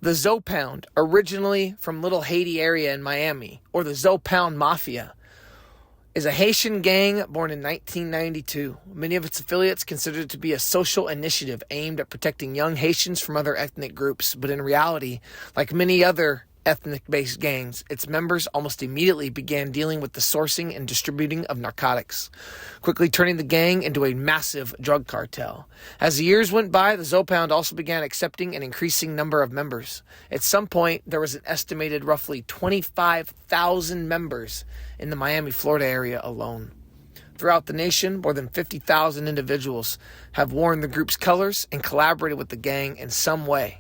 The Zoe Pound, originally from Little Haiti area in Miami, or the Zoe Pound Mafia, is a Haitian gang born in 1992. Many of its affiliates consider it to be a social initiative aimed at protecting young Haitians from other ethnic groups, but in reality, like many other ethnic-based gangs, its members almost immediately began dealing with the sourcing and distributing of narcotics, quickly turning the gang into a massive drug cartel. As the years went by, the Zoe Pound also began accepting an increasing number of members. At some point, there was an estimated roughly 25,000 members in the Miami, Florida area alone. Throughout the nation, more than 50,000 individuals have worn the group's colors and collaborated with the gang in some way.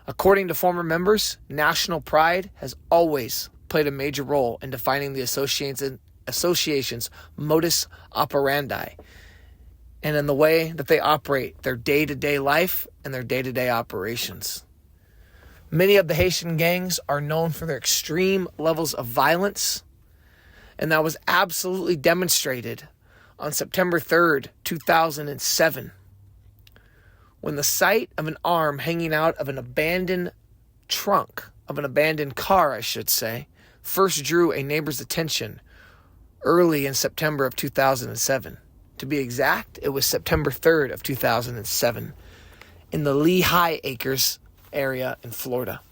According to former members, national pride has always played a major role in defining the association's modus operandi and in the way that they operate their day-to-day life and their day-to-day operations. Many of the Haitian gangs are known for their extreme levels of violence, and that was absolutely demonstrated on September 3rd, 2007. When the sight of an arm hanging out of an abandoned trunk, of an abandoned car, I should say, first drew a neighbor's attention early in September of 2007. To be exact, it was September 3rd of 2007 in the Lehigh Acres area in Florida.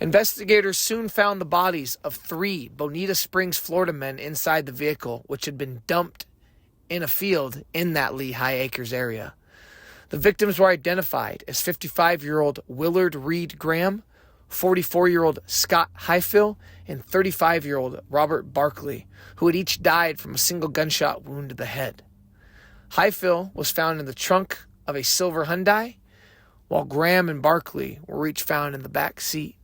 Investigators soon found the bodies of 3 Bonita Springs, Florida men inside the vehicle, which had been dumped in a field in that Lehigh Acres area. The victims were identified as 55-year-old Willard Reed Graham, 44-year-old Scott Highfill, and 35-year-old Robert Barkley, who had each died from a single gunshot wound to the head. Highfill was found in the trunk of a silver Hyundai, while Graham and Barkley were each found in the back seat.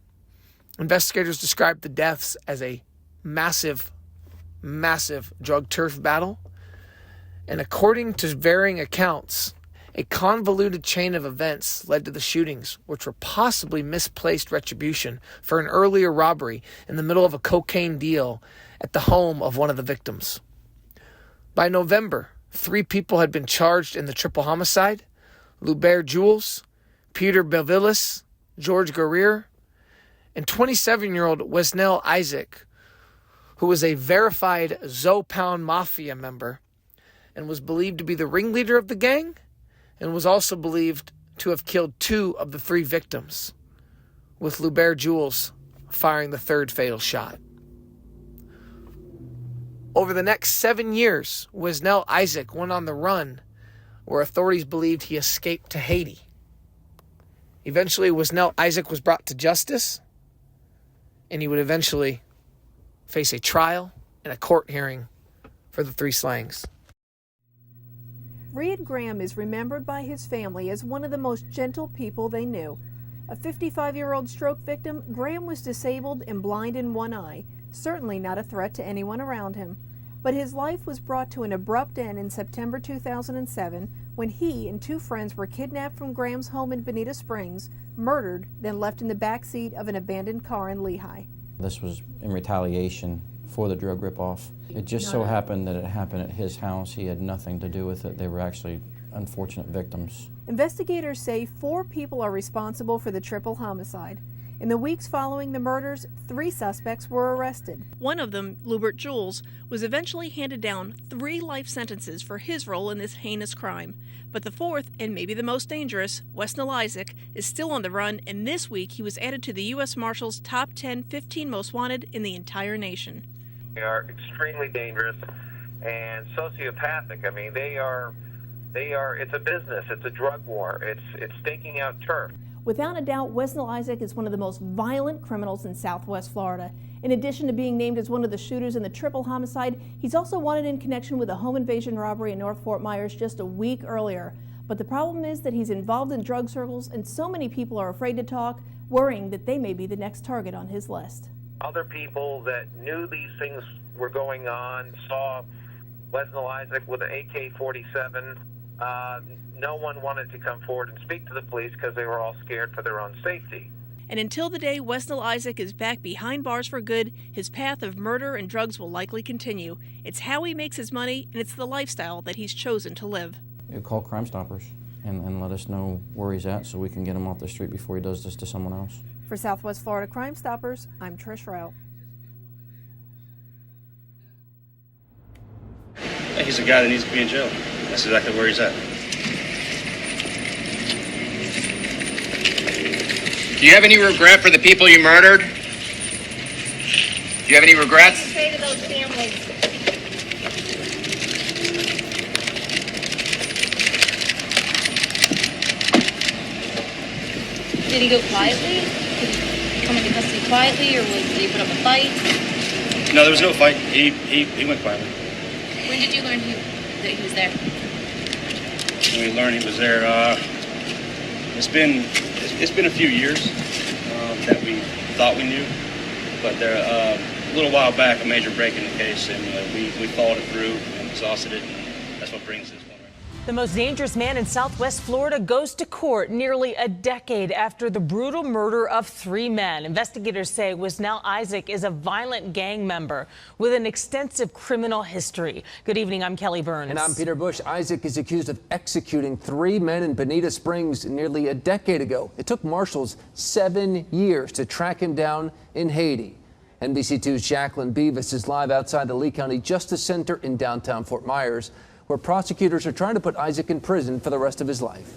Investigators described the deaths as a massive drug turf battle, and according to varying accounts, a convoluted chain of events led to the shootings, which were possibly misplaced retribution for an earlier robbery in the middle of a cocaine deal at the home of one of the victims. By November, 3 people had been charged in the triple homicide: Lubert Jules, Peter Belvillis, George Guerrier, and 27-year-old Wesnell Isaac, who was a verified Zoe Pound Mafia member and was believed to be the ringleader of the gang, and was also believed to have killed 2 of the 3 victims, with Lubert Jules firing the 3rd fatal shot. Over the next 7 years, Wesnell Isaac went on the run, where authorities believed he escaped to Haiti. Eventually, Wesnell Isaac was brought to justice, and he would eventually face a trial and a court hearing for the 3 slayings. Reed Graham is remembered by his family as one of the most gentle people they knew. A 55-year-old stroke victim, Graham was disabled and blind in one eye, certainly not a threat to anyone around him. But his life was brought to an abrupt end in September 2007 when he and 2 friends were kidnapped from Graham's home in Bonita Springs, murdered, then left in the back seat of an abandoned car in Lehigh. This was in retaliation for the drug ripoff. It just so happened that it happened at his house. He had nothing to do with it. They were actually unfortunate victims. Investigators say 4 people are responsible for the triple homicide. In the weeks following the murders, 3 suspects were arrested. One of them, Lubert Jules, was eventually handed down 3 life sentences for his role in this heinous crime. But the 4th, and maybe the most dangerous, Wesnell Isaac, is still on the run, and this week he was added to the U.S. Marshals top 15 most wanted in the entire nation. They are extremely dangerous and sociopathic. I mean, they are, it's a business, it's a drug war, it's staking out turf. Without a doubt, Wesnell Isaac is one of the most violent criminals in Southwest Florida. In addition to being named as one of the shooters in the triple homicide, he's also wanted in connection with a home invasion robbery in North Fort Myers just a week earlier. But the problem is that he's involved in drug circles, and so many people are afraid to talk, worrying that they may be the next target on his list. Other people that knew these things were going on saw Wesnell Isaac with an AK-47. No one wanted to come forward and speak to the police because they were all scared for their own safety. And until the day Wesnell Isaac is back behind bars for good, his path of murder and drugs will likely continue. It's how he makes his money, and it's the lifestyle that he's chosen to live. You call Crime Stoppers, and let us know where he's at so we can get him off the street before he does this to someone else. For Southwest Florida Crime Stoppers, I'm Trish Rao. He's a guy that needs to be in jail. That's exactly where he's at. Do you have any regret for the people you murdered? Do you have any regrets? What do you say to those families? Did he go quietly? Did he come into custody quietly, or did he put up a fight? No, there was no fight. He went quietly. When did you learn that he was there? When we learned he was there, it's been a few years that we thought we knew, but there a little while back a major break in the case, and we followed it through and exhausted it, and that's what brings this one. The most dangerous man in Southwest Florida goes to court nearly a decade after the brutal murder of 3 men. Investigators say Wesnell Isaac is a violent gang member with an extensive criminal history. Good evening, I'm Kelly Burns. And I'm Peter Bush. Isaac is accused of executing 3 men in Bonita Springs nearly a decade ago. It took marshals 7 years to track him down in Haiti. NBC2's Jacqueline Beavis is live outside the Lee County Justice Center in downtown Fort Myers, where prosecutors are trying to put Isaac in prison for the rest of his life.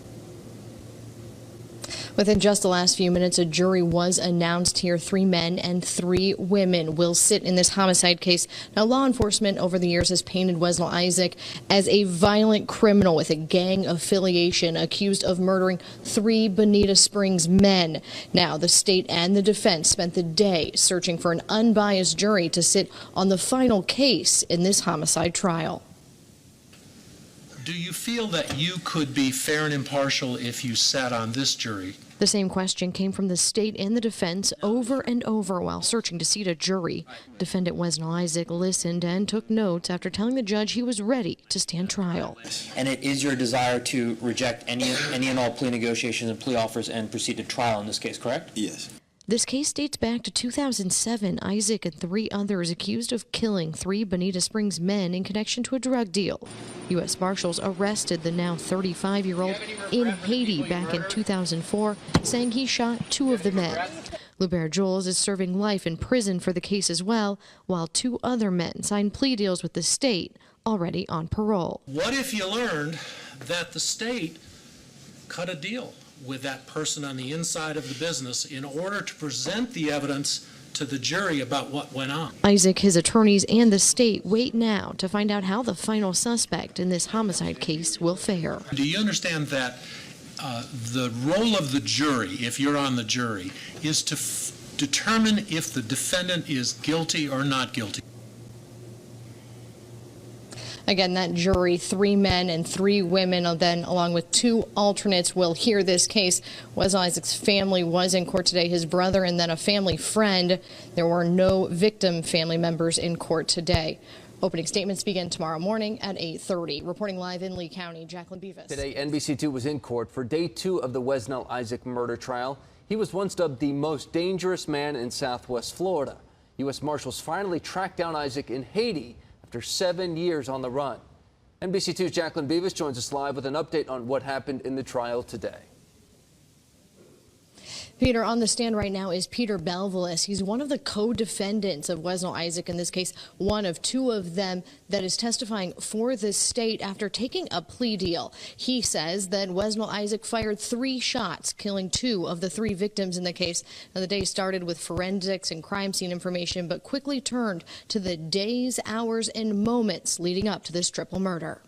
Within just the last few minutes, a jury was announced here. 3 men and 3 women will sit in this homicide case. Now, law enforcement over the years has painted Wesnell Isaac as a violent criminal with a gang affiliation, accused of murdering 3 Bonita Springs men. Now, the state and the defense spent the day searching for an unbiased jury to sit on the final case in this homicide trial. Do you feel that you could be fair and impartial if you sat on this jury? The same question came from the state and the defense over and over while searching to seat a jury. Defendant Wesnell Isaac listened and took notes after telling the judge he was ready to stand trial. And it is your desire to reject any and all plea negotiations and plea offers and proceed to trial in this case, correct? Yes. This case dates back to 2007. Isaac and 3 others accused of killing 3 Bonita Springs men in connection to a drug deal. U.S. Marshals arrested the now 35-year-old in Haiti back in 2004, saying he shot 2 of the men. Lubert Jules is serving life in prison for the case as well, while 2 other men signed plea deals with the state, already on parole. What if you learned that the state cut a deal with that person on the inside of the business in order to present the evidence to the jury about what went on? Isaac, his attorneys, and the state wait now to find out how the final suspect in this homicide case will fare. Do you understand that the role of the jury, if you're on the jury, is to determine if the defendant is guilty or not guilty? Again, that jury, 3 men and 3 women, then along with 2 alternates, will hear this case. Wesnell Isaac's family was in court today, his brother and then a family friend. There were no victim family members in court today. Opening statements begin tomorrow morning at 8:30. Reporting live in Lee County, Jacqueline Beavis. Today, NBC2 was in court for day 2 of the Wesnell Isaac murder trial. He was once dubbed the most dangerous man in Southwest Florida. U.S. Marshals finally tracked down Isaac in Haiti after 7 years on the run. NBC2's Jacqueline Beavis joins us live with an update on what happened in the trial today. Peter, on the stand right now is Peter Belvalis. He's one of the co-defendants of Wesnell Isaac in this case, one of 2 of them that is testifying for the state after taking a plea deal. He says that Wesnell Isaac fired 3 shots, killing 2 of the 3 victims in the case. Now, the day started with forensics and crime scene information, but quickly turned to the days, hours, and moments leading up to this triple murder.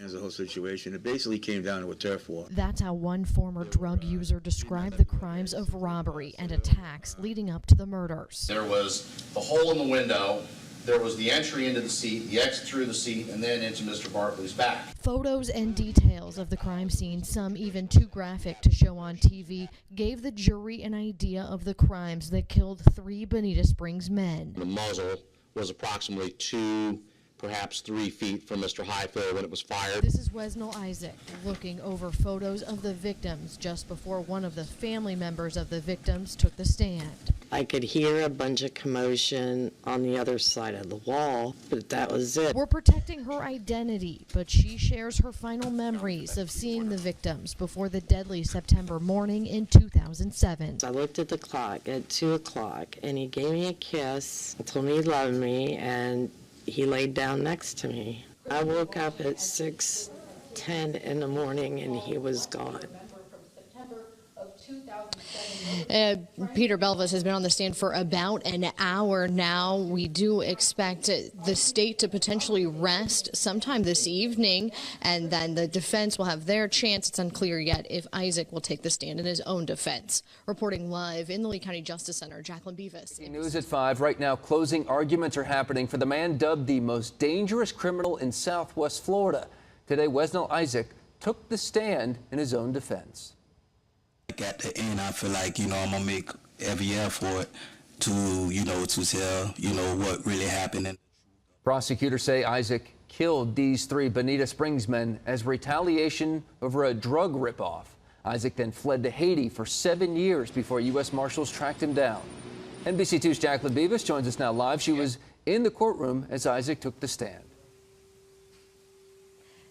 The whole situation. It basically came down to a turf war. That's how one former drug user described the crimes of robbery and attacks leading up to the murders. There was the hole in the window, there was the entry into the seat, the exit through the seat, and then into Mr. Barkley's back. Photos and details of the crime scene, some even too graphic to show on TV, gave the jury an idea of the crimes that killed 3 Bonita Springs men. The muzzle was approximately 2, perhaps 3 feet from Mr. Highfield when it was fired. This is Wesnell Isaac looking over photos of the victims just before one of the family members of the victims took the stand. I could hear a bunch of commotion on the other side of the wall, but that was it. We're protecting her identity, but she shares her final memories of seeing the victims before the deadly September morning in 2007. I looked at the clock at 2 o'clock, and he gave me a kiss, told me he loved me, and he laid down next to me. I woke up at 6:10 in the morning, and he was gone. Peter Belvis has been on the stand for about an hour now. We do expect the state to potentially rest sometime this evening, and then the defense will have their chance. It's unclear yet if Isaac will take the stand in his own defense. Reporting live in the Lee County Justice Center, Jacqueline Beavis. News at 5. Right now, closing arguments are happening for the man dubbed the most dangerous criminal in Southwest Florida. Today, Wesnell Isaac took the stand in his own defense. At the end, I feel like, I'm going to make every effort to, to tell, what really happened. Prosecutors say Isaac killed these 3 Bonita Springs men as retaliation over a drug ripoff. Isaac then fled to Haiti for 7 years before U.S. Marshals tracked him down. NBC2's Jacqueline Beavis joins us now live. She was in the courtroom as Isaac took the stand.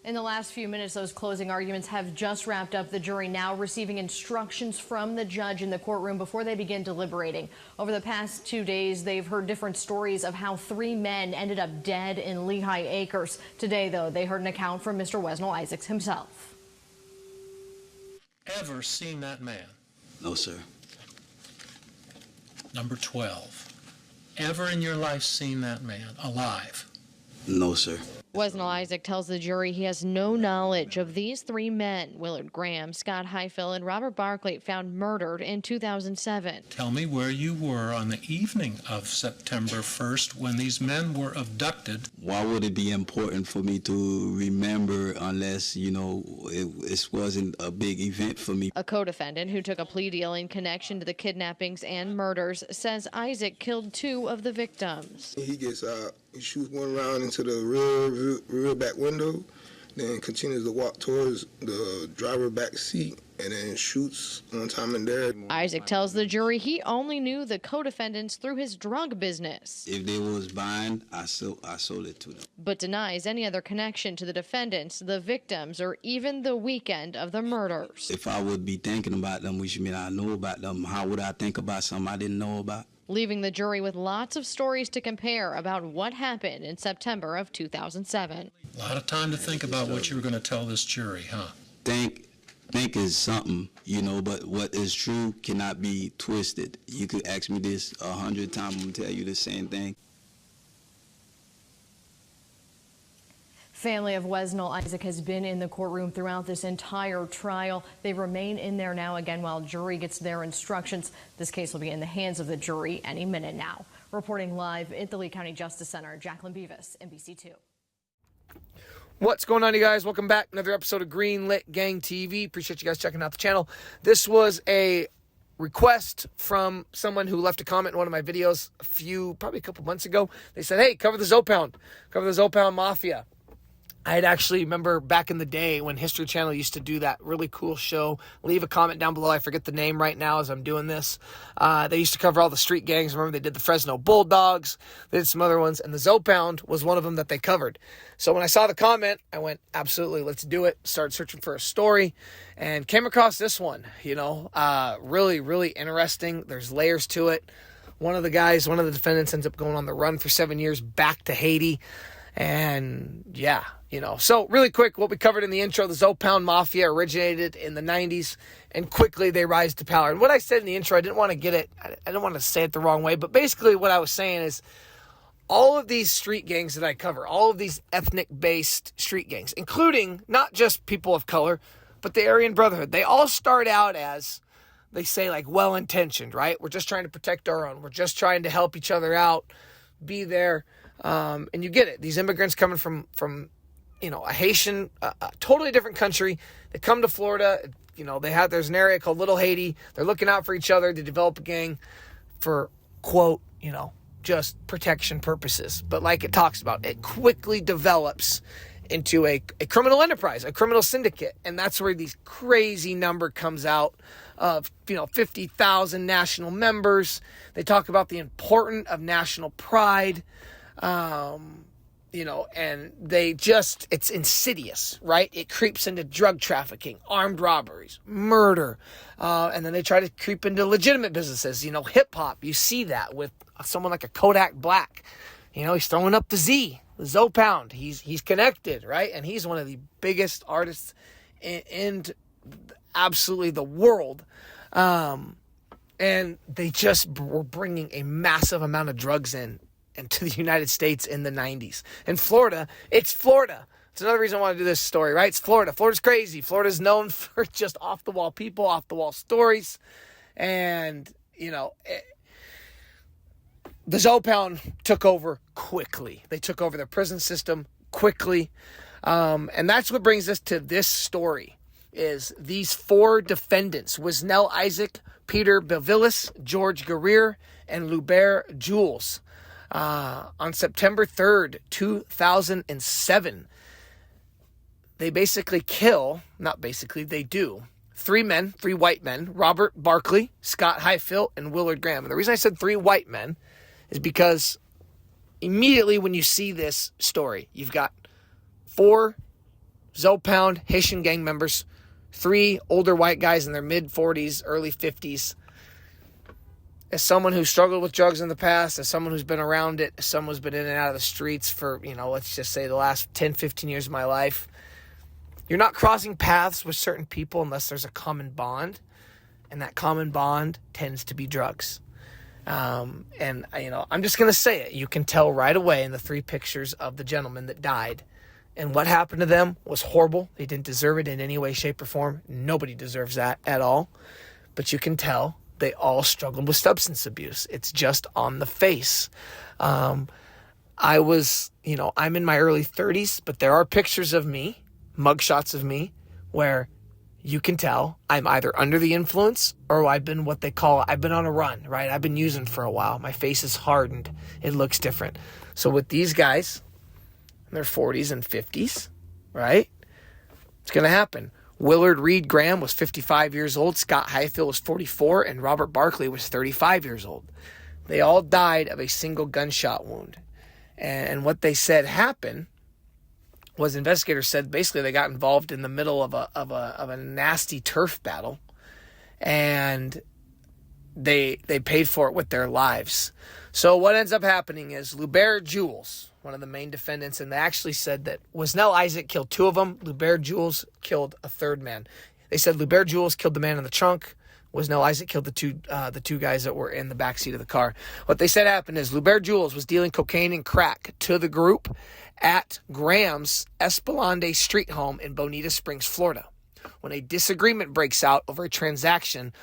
In the last few minutes, those closing arguments have just wrapped up. The jury now receiving instructions from the judge in the courtroom before they begin deliberating. Over the past 2 days, they've heard different stories of how 3 men ended up dead in Lehigh Acres. Today, though, they heard an account from Mr. Wesnell Isaacs himself. Ever seen that man? No, sir. Number 12. Ever in your life seen that man alive? No, sir. Wesnell Isaac tells the jury he has no knowledge of these 3 men, Willard Graham, Scott Highfill, and Robert Barkley, found murdered in 2007. Tell me where you were on the evening of September 1st when these men were abducted. Why would it be important for me to remember unless, it wasn't a big event for me? A co-defendant who took a plea deal in connection to the kidnappings and murders says Isaac killed 2 of the victims. He gets out, he shoots one round into the rear back window, then continues to walk towards the driver back seat and then shoots one time in there. Isaac tells the jury he only knew the co-defendants through his drug business. If they was buying, I sold it to them. But denies any other connection to the defendants, the victims, or even the weekend of the murders. If I would be thinking about them, which means I know about them, how would I think about something I didn't know about? Leaving the jury with lots of stories to compare about what happened in September of 2007. A lot of time to think about what you were going to tell this jury, huh? Think is something, but what is true cannot be twisted. You could ask me this 100 times, I'm going to tell you the same thing. Family of Wesnell Isaac has been in the courtroom throughout this entire trial. They remain in there now again while jury gets their instructions. This case will be in the hands of the jury any minute now. Reporting live at the Lee County Justice Center, Jacqueline Beavis, NBC2. What's going on, you guys? Welcome back. Another episode of Greenlit Gang TV. Appreciate you guys checking out the channel. This was a request from someone who left a comment in one of my videos probably a couple months ago. They said, hey, cover the Zoe Pound Mafia. I had actually remember back in the day when History Channel used to do that really cool show. Leave a comment down below. I forget the name right now as I'm doing this. They used to cover all the street gangs. Remember, they did the Fresno Bulldogs. They did some other ones, and the Zoe Pound was one of them that they covered. So when I saw the comment, I went, absolutely, let's do it. Started searching for a story and came across this one. Really, really interesting. There's layers to it. One of the defendants ends up going on the run for 7 years back to Haiti. And yeah, so really quick, what we covered in the intro, the Zoe Pound Mafia originated in the 90s and quickly they rise to power. And what I said in the intro, I didn't want to say it the wrong way, but basically what I was saying is all of these street gangs that I cover, all of these ethnic-based street gangs, including not just people of color, but the Aryan Brotherhood, they all start out as, they say, like, well-intentioned, right? We're just trying to protect our own. We're just trying to help each other out, be there. And you get it. These immigrants coming from a Haitian, a totally different country. They come to Florida. There's an area called Little Haiti. They're looking out for each other. They develop a gang for, quote, just protection purposes. But like it talks about, it quickly develops into a criminal enterprise, a criminal syndicate. And that's where these crazy number comes out of, 50,000 national members. They talk about the importance of national pride, and it's insidious, right? It creeps into drug trafficking, armed robberies, murder, and then they try to creep into legitimate businesses, hip hop. You see that with someone like a Kodak Black. He's throwing up the Zoe Pound. He's connected, right? And he's one of the biggest artists in absolutely the world. And they just were bringing a massive amount of drugs into the United States in the 90s. In Florida, it's Florida. It's another reason I want to do this story, right? It's Florida. Florida's crazy. Florida's known for just off-the-wall people, off-the-wall stories. And, the Zoe Pound took over quickly. They took over the prison system quickly. And that's what brings us to this story, is these 4 defendants: Wisnell Isaac, Peter Belvillis, George Guerrier, and Lubert Jules. On September 3rd, 2007, they do 3 men, 3 white men: Robert Barkley, Scott Highfill, and Willard Graham. And the reason I said 3 white men is because immediately when you see this story, you've got 4 Zoe Pound Haitian gang members, 3 older white guys in their mid-40s, early 50s. As someone who struggled with drugs in the past, as someone who's been around it, as someone who's been in and out of the streets for, let's just say the last 10, 15 years of my life, you're not crossing paths with certain people unless there's a common bond. And that common bond tends to be drugs. I'm just going to say it. You can tell right away in the 3 pictures of the gentlemen that died. And what happened to them was horrible. They didn't deserve it in any way, shape, or form. Nobody deserves that at all. But you can tell they all struggled with substance abuse. It's just on the face. I'm in my early 30s, but there are pictures of me, mugshots of me, where you can tell I'm either under the influence or I've been on a run, right? I've been using for a while. My face is hardened. It looks different. So with these guys in their 40s and 50s, right? It's going to happen. Willard Reed Graham was 55 years old. Scott Highfill was 44. And Robert Barkley was 35 years old. They all died of a single gunshot wound. And what they said happened was, investigators said basically they got involved in the middle of a nasty turf battle, and they paid for it with their lives. So what ends up happening is Lubert Jules, one of the main defendants, and they actually said that Wisnell Isaac killed 2 of them. Lubert Jules killed a 3rd man. They said Lubert Jules killed the man in the trunk. Wisnell Isaac killed the two guys that were in the backseat of the car. What they said happened is Lubert Jules was dealing cocaine and crack to the group at Graham's Esplanade Street home in Bonita Springs, Florida, when a disagreement breaks out over a transaction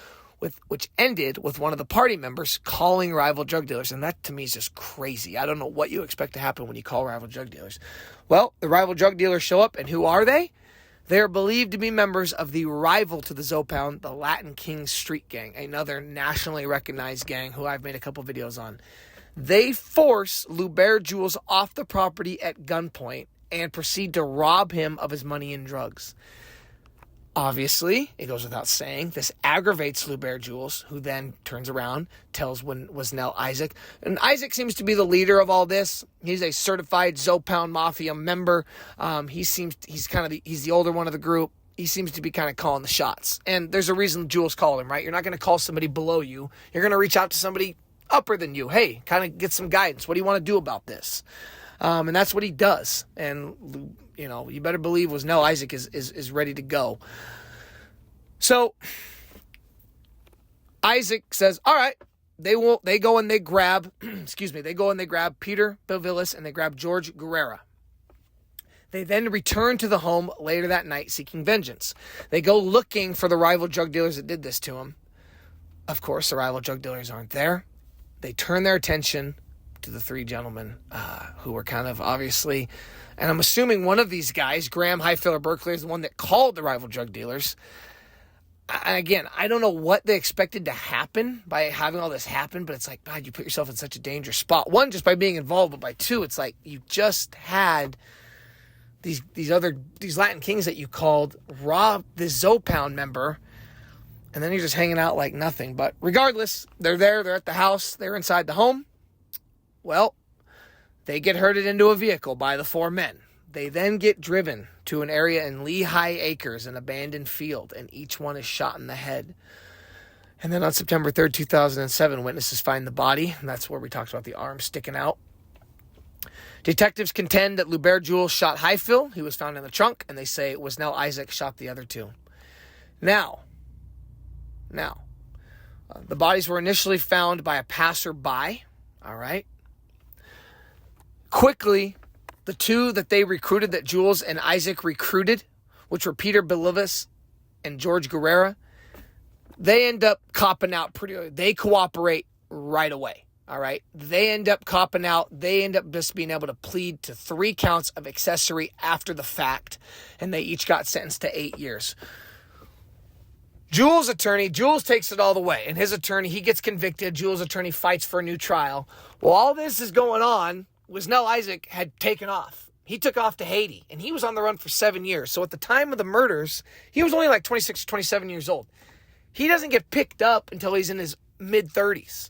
which ended with one of the party members calling rival drug dealers. And that to me is just crazy. I don't know what you expect to happen when you call rival drug dealers. Well, the rival drug dealers show up, and who are they? They're believed to be members of the rival to the Zoe Pound, the Latin Kings Street Gang, another nationally recognized gang who I've made a couple videos on. They force Lubert Jules off the property at gunpoint and proceed to rob him of his money and drugs. Obviously, it goes without saying, this aggravates Lubert Jules, who then turns around, tells Wisnell Isaac. And Isaac seems to be the leader of all this. He's a certified Zoe Pound Mafia member. He's the older one of the group. He seems to be kind of calling the shots. And there's a reason Jules called him, right? You're not going to call somebody below you. You're going to reach out to somebody upper than you. Hey, kind of get some guidance. What do you want to do about this? And that's what he does. And, you better believe Wisnell Isaac is ready to go. So Isaac says, all right, they go and they grab Peter Belvillis and they grab George Guerrera. They then return to the home later that night seeking vengeance. They go looking for the rival drug dealers that did this to him. Of course, the rival drug dealers aren't there. They turn their attention to the 3 gentlemen who were kind of obviously, and I'm assuming one of these guys, Graham, Highfill, or Berkeley, is the one that called the rival drug dealers. And again, I don't know what they expected to happen by having all this happen, but it's like, God, you put yourself in such a dangerous spot. 1, just by being involved, but by 2, it's like you just had these Latin kings that you called robbed this Zoe Pound member, and then you're just hanging out like nothing. But regardless, they're there, they're at the house, they're inside the home. Well, they get herded into a vehicle by the 4 men. They then get driven to an area in Lehigh Acres, an abandoned field, and each one is shot in the head. And then on September 3rd, 2007, witnesses find the body, and that's where we talked about the arm sticking out. Detectives contend that Lubert Jules shot Highfill. He was found in the trunk, and they say Wisnell Isaac shot the other 2. Now, the bodies were initially found by a passerby, all right? Quickly, the 2 that they recruited, that Jules and Isaac recruited, which were Peter Belivis and George Guerrera, they end up copping out pretty early. They cooperate right away, all right? They end up copping out. They end up just being able to plead to 3 counts of accessory after the fact, and they each got sentenced to 8 years. Jules' attorney, Jules takes it all the way, and his attorney, he gets convicted. Jules' attorney fights for a new trial. Well, all this is going on. Wisnell Isaac had taken off. He took off to Haiti, and he was on the run for 7 years. So at the time of the murders, he was only like 26 or 27 years old. He doesn't get picked up until he's in his mid-30s.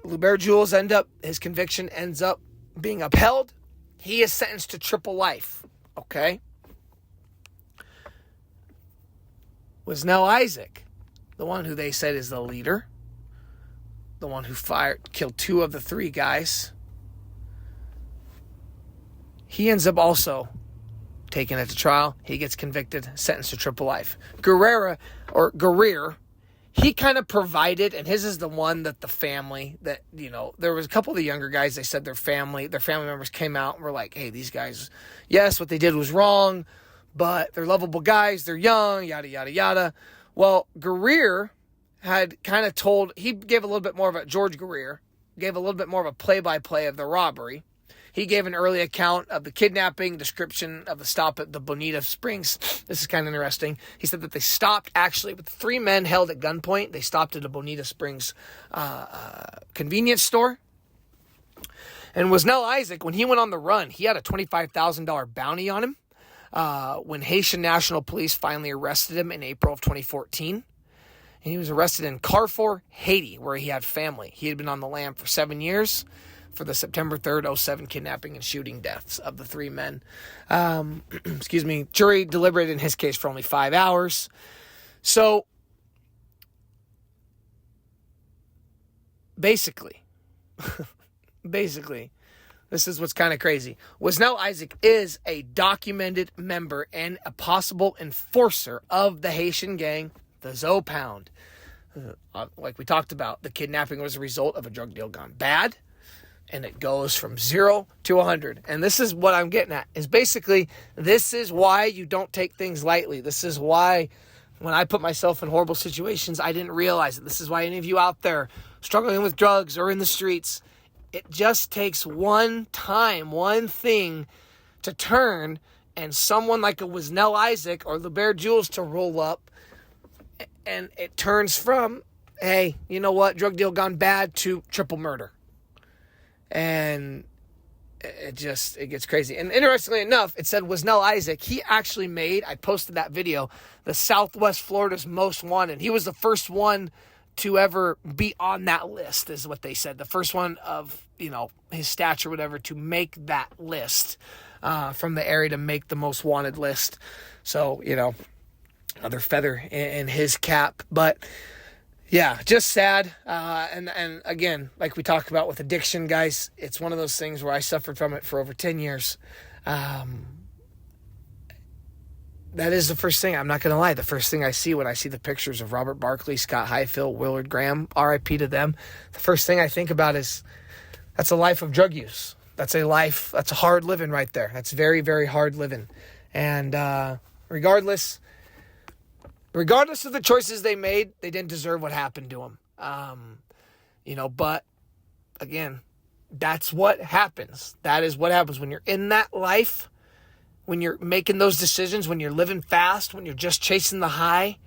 Lubert Jules his conviction ends up being upheld. He is sentenced to triple life, okay? Wisnell Isaac, the one who they said is the leader, the one who killed 2 of the 3 guys, he ends up also taken it to trial. He gets convicted, sentenced to triple life. Guerrera, he kind of provided, and his is the one that the family, that, you know, there was a couple of the younger guys, they said their family members came out and were like, hey, these guys, yes, what they did was wrong, but they're lovable guys, they're young, yada, yada, yada. Well, Guerrera had kind of gave a little bit more of George Guerrera gave a little bit more of a play-by-play of the robbery. He gave an early account of the kidnapping, description of the stop at the Bonita Springs. This is kind of interesting. He said that they stopped, actually, with 3 men held at gunpoint. They stopped at a Bonita Springs convenience store. And Wisnell Isaac, when he went on the run, he had a $25,000 bounty on him when Haitian National Police finally arrested him in April of 2014. And he was arrested in Carrefour, Haiti, where he had family. He had been on the lam for 7 years for the September 3rd, 2007 kidnapping and shooting deaths of the 3 men. Jury deliberated in his case for only 5 hours. So, basically, this is what's kind of crazy. Wisnell Isaac is a documented member and a possible enforcer of the Haitian gang, the Zoe Pound. Like we talked about, the kidnapping was a result of a drug deal gone bad, and it goes from 0 to 100. And this is what I'm getting at, is basically, this is why you don't take things lightly. This is why, when I put myself in horrible situations, I didn't realize it. This is why any of you out there struggling with drugs or in the streets, it just takes one time, one thing to turn, and someone like a Wisnell Isaac or Lubert Jules to roll up, and it turns from, hey, you know what, drug deal gone bad, to triple murder. And it gets crazy. And interestingly enough, it said Wisnell Isaac, he actually made, I posted that video, the Southwest Florida's most wanted. He was the first one to ever be on that list, is what they said. The first one of, his stature, whatever, to make that list from the area, to make the most wanted list. So, another feather in his cap. But yeah, just sad. And again, like we talked about with addiction, guys, it's one of those things where I suffered from it for over 10 years. That is the first thing, I'm not going to lie, the first thing I see when I see the pictures of Robert Barkley, Scott Highfill, Willard Graham, RIP to them, the first thing I think about is, that's a life of drug use. That's a hard living right there. That's very, very hard living. And regardless of the choices they made, they didn't deserve what happened to them. But again, that's what happens. That is what happens when you're in that life, when you're making those decisions, when you're living fast, when you're just chasing the high.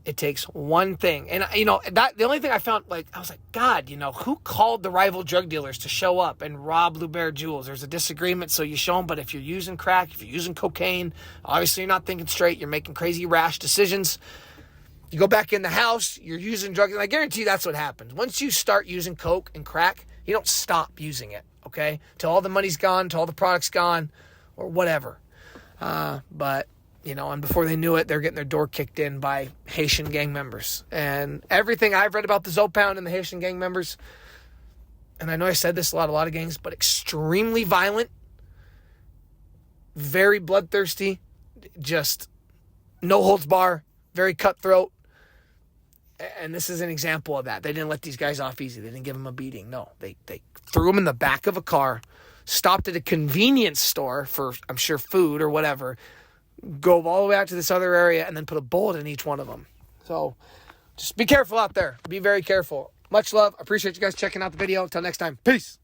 It takes one thing. And, you know, that the only thing I found, like, I was like, God, you know, who called the rival drug dealers to show up and rob Blue Bear Jewels? There's a disagreement, so you show them. But if you're using crack, if you're using cocaine, obviously you're not thinking straight. You're making crazy, rash decisions. You go back in the house, you're using drugs. And I guarantee you that's what happens. Once you start using coke and crack, you don't stop using it, okay? Till all the money's gone, till all the product's gone, or whatever. But... you know, and before they knew it, they're getting their door kicked in by Haitian gang members. And everything I've read about the Zoe Pound and the Haitian gang members, and I know I said this a lot of gangs, but extremely violent, very bloodthirsty, just no holds bar, very cutthroat. And this is an example of that. They didn't let these guys off easy. They didn't give them a beating. No, they threw them in the back of a car, stopped at a convenience store for, I'm sure, food or whatever, go all the way out to this other area, and then put a bullet in each one of them. So just be careful out there. Be very careful. Much love. Appreciate you guys checking out the video. Until next time. Peace.